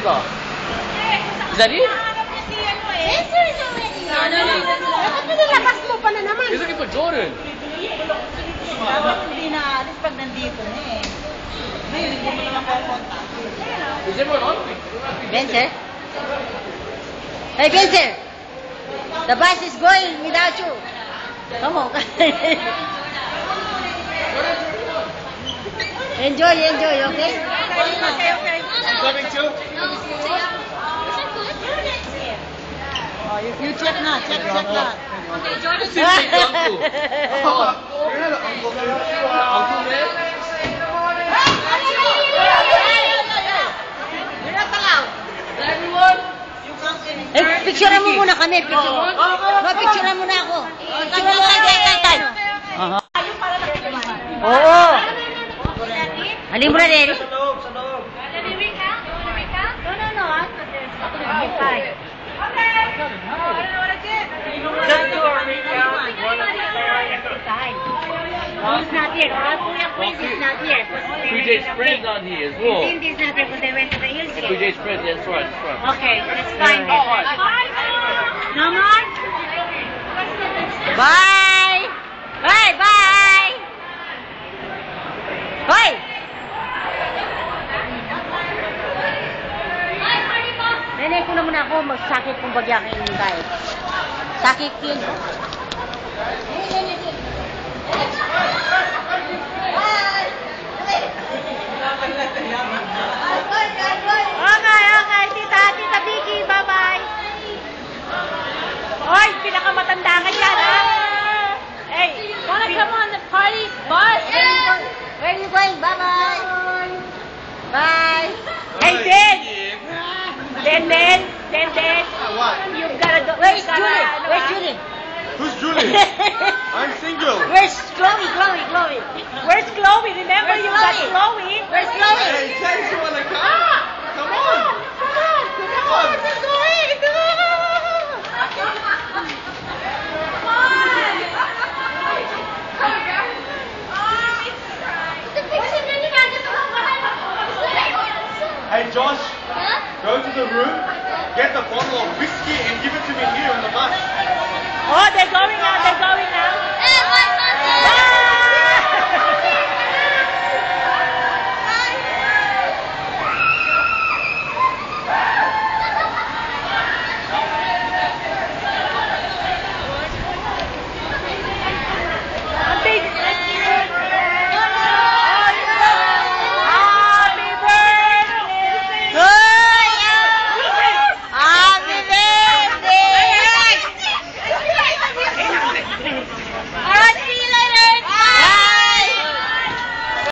ba? Is that it? Answer is already. Dapat nilabas mo pa na naman. He's looking for Jordan. Dapat hindi na alis pag nandito na eh. Ngayon, hindi mo naman pupunta. Is everyone on? Vincent? Hey, Vincent! The bus is going without you. Come on. Enjoy, okay? Okay. Coming too? Oh, you check na. Check na. Sit with uncle. You're not an uncle, man. Uncle, man? You're not allowed. Everyone? Eh, picturean mo muna kami. Picturean mo na ako. Picturean mo na. Oo. Halin mo na, Derry. Sa loob. No. He's not here. Kuya Quiz is not here. PJ's friend's not here as well. Cindy is not here because they went to the hills again. PJ's friend, that's right. Okay, that's fine. Oh, hi. No more? Bye! Bye! Hoy! Nenay ko na muna ako, magsakit kung bagya kayo tayo. Sakit yun. Okay. Tita Vicky, bye-bye. Hoy, pinakamatanda ka dyan, ha? Hey, wanna come on the party bus? Where are you going? Bye-bye. Bye. Hey, Den. What? You've gotta do. Where's Julie? Where's Julie? Who's Julie? I'm single. Where's Chloe? Where's Chloe? Remember, Where's you got Chloe? Chloe. Where's Chloe? Hey, tell you wanna come? Come on. Come on. Come on.